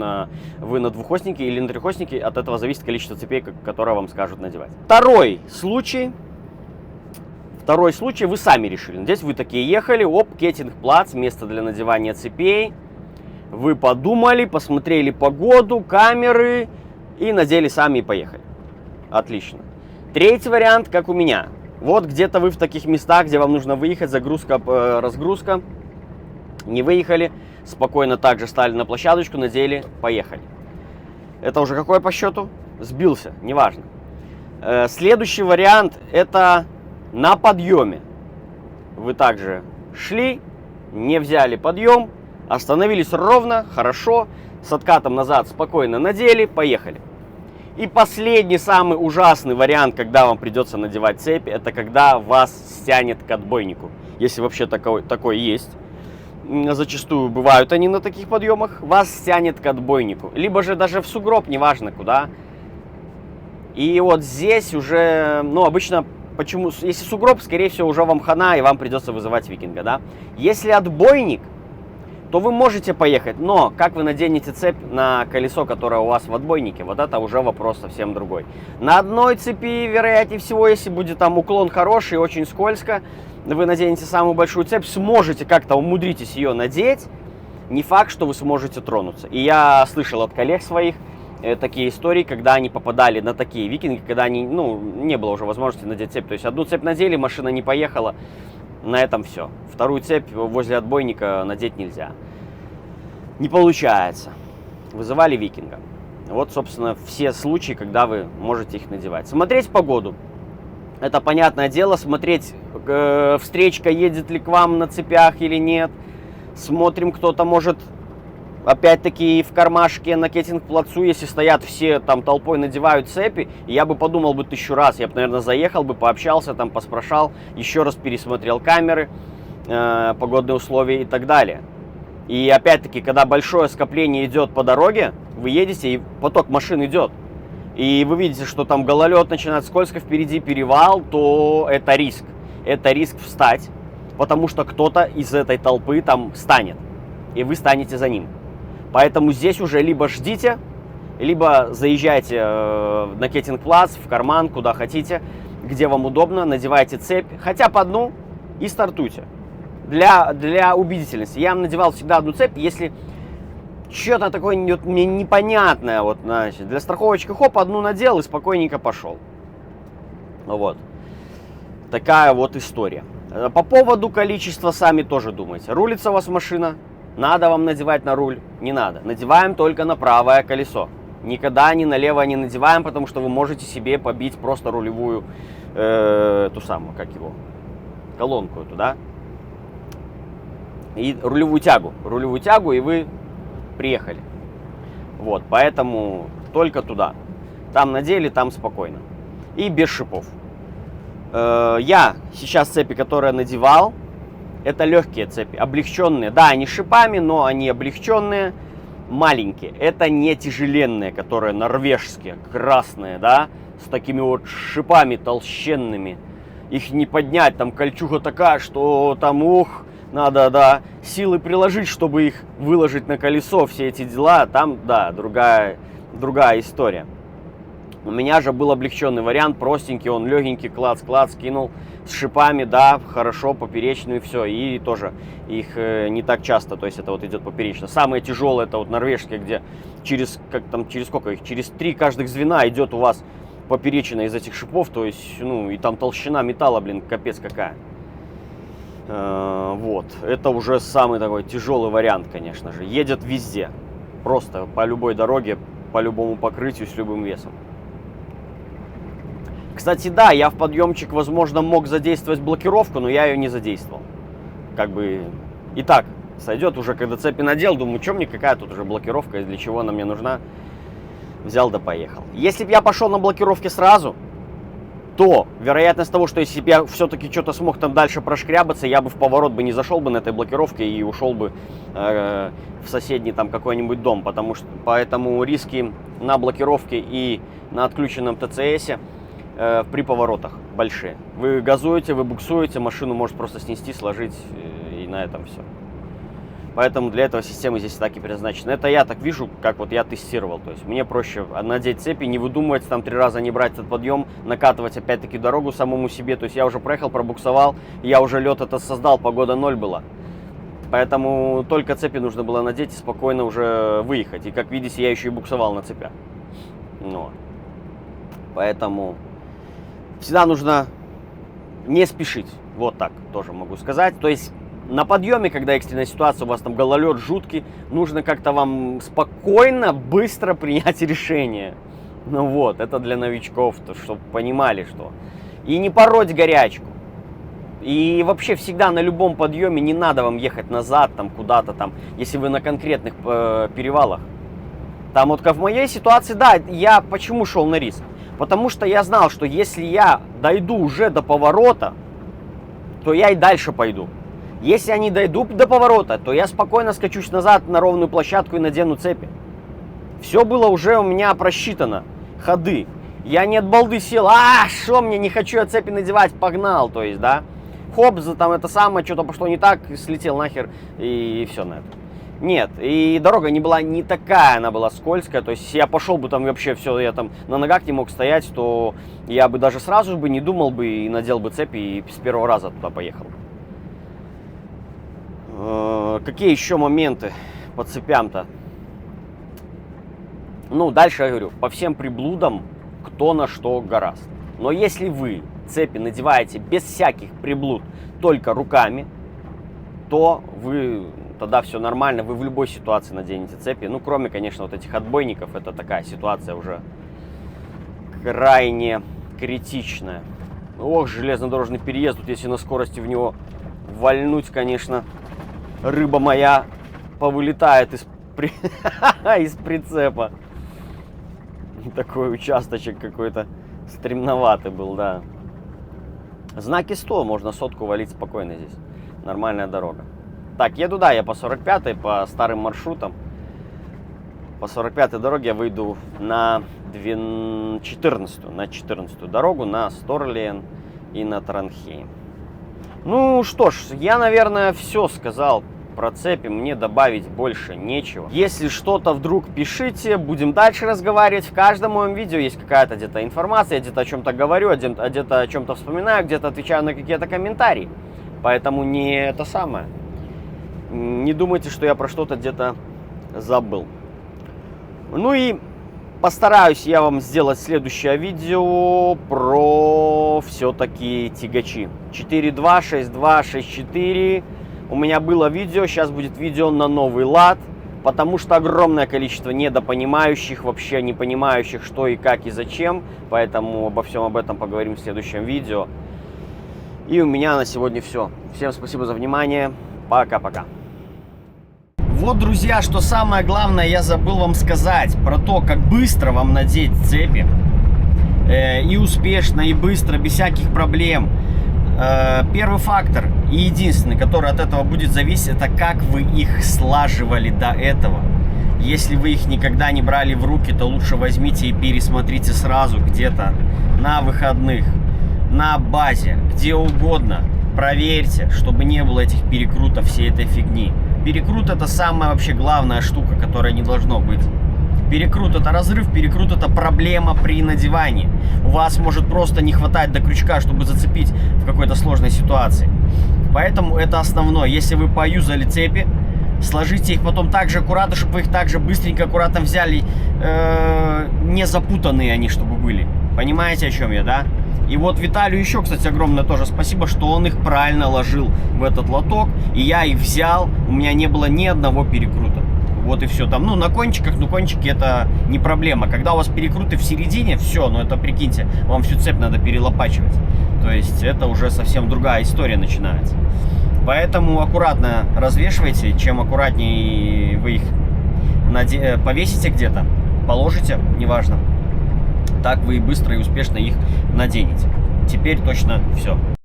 вы на двухоснике или на трехоснике, от этого зависит количество цепей, которые вам скажут надевать. Второй случай, вы сами решили. Здесь вы такие ехали, Кеттингплац, место для надевания цепей. Вы подумали, посмотрели погоду, камеры и надели сами и поехали. Отлично. Третий вариант, как у меня. Вот где-то вы в таких местах, где вам нужно выехать, загрузка, разгрузка. Не выехали, спокойно также стали на площадочку, надели, поехали. Это уже какой по счету? Сбился, неважно. Следующий вариант, это на подъеме. Вы также шли, не взяли подъем, остановились ровно, хорошо, с откатом назад спокойно надели, поехали. И последний, самый ужасный вариант, когда вам придется надевать цепь, это когда вас стянет к отбойнику. Если вообще такой есть. Зачастую бывают они на таких подъемах. Вас стянет к отбойнику. Либо же даже в сугроб, неважно куда. И вот здесь уже, обычно, почему, если сугроб, скорее всего, уже вам хана, и вам придется вызывать викинга, да. Если отбойник, то вы можете поехать, но как вы наденете цепь на колесо, которое у вас в отбойнике, вот это уже вопрос совсем другой. На одной цепи, вероятнее всего, если будет там уклон хороший, очень скользко, вы наденете самую большую цепь, сможете как-то умудритесь ее надеть, не факт, что вы сможете тронуться. И я слышал от коллег своих такие истории, когда они попадали на такие викинги, когда они, не было уже возможности надеть цепь. То есть одну цепь надели, машина не поехала. На этом все. Вторую цепь возле отбойника надеть нельзя. Не получается. Вызывали викинга. Вот, собственно, все случаи, когда вы можете их надевать. Смотреть погоду. Это понятное дело. Смотреть, встречка едет ли к вам на цепях или нет. Смотрим, кто-то может, опять-таки, в кармашке на Кеттингплацу, если стоят все там толпой, надевают цепи, я бы подумал бы 1000 раз. Я бы, наверное, заехал бы, пообщался, там, поспрашал, еще раз пересмотрел камеры, погодные условия и так далее. И опять-таки, когда большое скопление идет по дороге, вы едете, и поток машин идет, и вы видите, что там гололед начинает, скользко, впереди перевал, то это риск. Это риск встать, потому что кто-то из этой толпы там встанет, и вы станете за ним. Поэтому здесь уже либо ждите, либо заезжайте на Кеттингплац, в карман, куда хотите, где вам удобно, надевайте цепь, хотя бы одну, и стартуйте. Для убедительности. Я надевал всегда одну цепь, если что-то такое мне непонятное, вот, значит, для страховочки, хоп, одну надел и спокойненько пошел. Вот. Такая вот история. По поводу количества сами тоже думайте. Рулится у вас машина, надо вам надевать на руль, не надо. Надеваем только на правое колесо. Никогда ни налево не надеваем, потому что вы можете себе побить просто рулевую, ту самую, колонку эту, да. и рулевую тягу, и вы приехали. Вот, поэтому только туда. Там надели, там спокойно. И без шипов. Я сейчас цепи, которые надевал, это легкие цепи, облегченные. Да, они шипами, но они облегченные, маленькие. Это не тяжеленные, которые норвежские, красные, да, с такими вот шипами толщенными. Их не поднять, там кольчуга такая, что там, надо, да, силы приложить, чтобы их выложить на колесо, все эти дела. Там, да, другая история. У меня же был облегченный вариант, простенький, он легенький, клац, кинул с шипами, да, хорошо, поперечную, все. И тоже их не так часто, то есть это вот идет поперечно. Самые тяжелые это вот норвежские, где через сколько их, через 3 каждых звена идет у вас поперечина из этих шипов, то есть, ну, и там толщина металла, блин, капец какая. Вот, это уже самый такой тяжелый вариант, конечно же. Едет везде, просто по любой дороге, по любому покрытию, с любым весом. Кстати, да, я в подъемчик, возможно, мог задействовать блокировку, но я ее не задействовал. Как бы и так сойдет уже, когда цепи надел, думаю, что мне, какая тут уже блокировка, и для чего она мне нужна. Взял да поехал. Если бы я пошел на блокировке сразу, то вероятность того, что если бы я все-таки что-то смог там дальше прошкрябаться, я бы в поворот бы не зашел бы на этой блокировке и ушел бы в соседний там какой-нибудь дом. Поэтому риски на блокировке и на отключенном ТЦСе при поворотах большие. Вы газуете, вы буксуете, машину может просто снести, сложить, и на этом все. Поэтому для этого система здесь так и предназначена. Это я так вижу, как вот я тестировал. То есть мне проще надеть цепи, не выдумывать, там 3 раза не брать этот подъем, накатывать опять-таки дорогу самому себе. То есть я уже проехал, пробуксовал, я уже лед это создал, погода 0 была. Поэтому только цепи нужно было надеть и спокойно уже выехать. И как видите, я еще и буксовал на цепях. Ну, поэтому всегда нужно не спешить. Вот так тоже могу сказать. То есть на подъеме, когда экстренная ситуация, у вас там гололед жуткий, нужно как-то вам спокойно, быстро принять решение. Ну вот, это для новичков, чтобы понимали, что. И не пороть горячку. И вообще всегда на любом подъеме не надо вам ехать назад, там куда-то там, если вы на конкретных перевалах. Там вот как в моей ситуации, да, я почему шел на риск? Потому что я знал, что если я дойду уже до поворота, то я и дальше пойду. Если я не дойду до поворота, то я спокойно скачусь назад на ровную площадку и надену цепи. Все было уже у меня просчитано. Ходы. Я не от балды сел, что мне, не хочу я цепи надевать, погнал, то есть, да. Хоп, там это самое, что-то пошло не так, слетел нахер, и все на это. Нет, и дорога не была не такая, она была скользкая, то есть если я пошел бы там вообще все, я там на ногах не мог стоять, то я бы даже сразу бы не думал бы и надел бы цепи и с первого раза туда поехал. Какие еще моменты по цепям-то? Ну, дальше я говорю, по всем приблудам, кто на что гораст. Но если вы цепи надеваете без всяких приблуд, только руками, то вы тогда все нормально, вы в любой ситуации наденете цепи. Ну, кроме, конечно, вот этих отбойников, это такая ситуация уже крайне критичная. Ох, железнодорожный переезд, тут если на скорости в него вальнуть, конечно, рыба моя повылетает из прицепа. Такой участочек какой-то стремноватый был, да. Знаки 100, можно сотку валить спокойно здесь. Нормальная дорога. Так, еду, да, я по 45-й, по старым маршрутам. По 45-й дороге я выйду на 14-ю дорогу, на Сторлен и на Транхейм. Ну что ж, я, наверное, все сказал про цепи, мне добавить больше нечего. Если что-то вдруг пишите, будем дальше разговаривать. В каждом моем видео есть какая-то где-то информация, я где-то о чем-то говорю, где-то о чем-то вспоминаю, где-то отвечаю на какие-то комментарии. Поэтому не это самое. Не думайте, что я про что-то где-то забыл. Ну и постараюсь я вам сделать следующее видео про все-таки тягачи. 4.2, 6.2, 6.4. У меня было видео, сейчас будет видео на новый лад, потому что огромное количество недопонимающих, вообще не понимающих, что и как и зачем. Поэтому обо всем об этом поговорим в следующем видео. И у меня на сегодня все. Всем спасибо за внимание. Пока-пока. Вот, друзья, что самое главное, я забыл вам сказать про то, как быстро вам надеть цепи. И успешно, и быстро, без всяких проблем. Первый фактор и единственный, который от этого будет зависеть, это как вы их слаживали до этого. Если вы их никогда не брали в руки, то лучше возьмите и пересмотрите сразу где-то на выходных, на базе, где угодно. Проверьте, чтобы не было этих перекрутов, всей этой фигни. Перекрут — это самая вообще главная штука, которая не должно быть. Перекрут — это разрыв, перекрут — это проблема при надевании. У вас может просто не хватать до крючка, чтобы зацепить в какой-то сложной ситуации. Поэтому это основное. Если вы поюзали цепи, сложите их потом так же аккуратно, чтобы вы их так же быстренько, аккуратно взяли. Не запутанные они, чтобы были. Понимаете, о чем я, да? И вот Виталию еще, кстати, огромное тоже спасибо, что он их правильно ложил в этот лоток. И я их взял, у меня не было ни одного перекрута. Вот и все. Там, ну, на кончиках, ну, кончики это не проблема. Когда у вас перекруты в середине, все, ну, это, прикиньте, вам всю цепь надо перелопачивать. То есть, это уже совсем другая история начинается. Поэтому аккуратно развешивайте. Чем аккуратнее вы их повесите где-то, положите, неважно, так вы и быстро и успешно их наденете. Теперь точно все.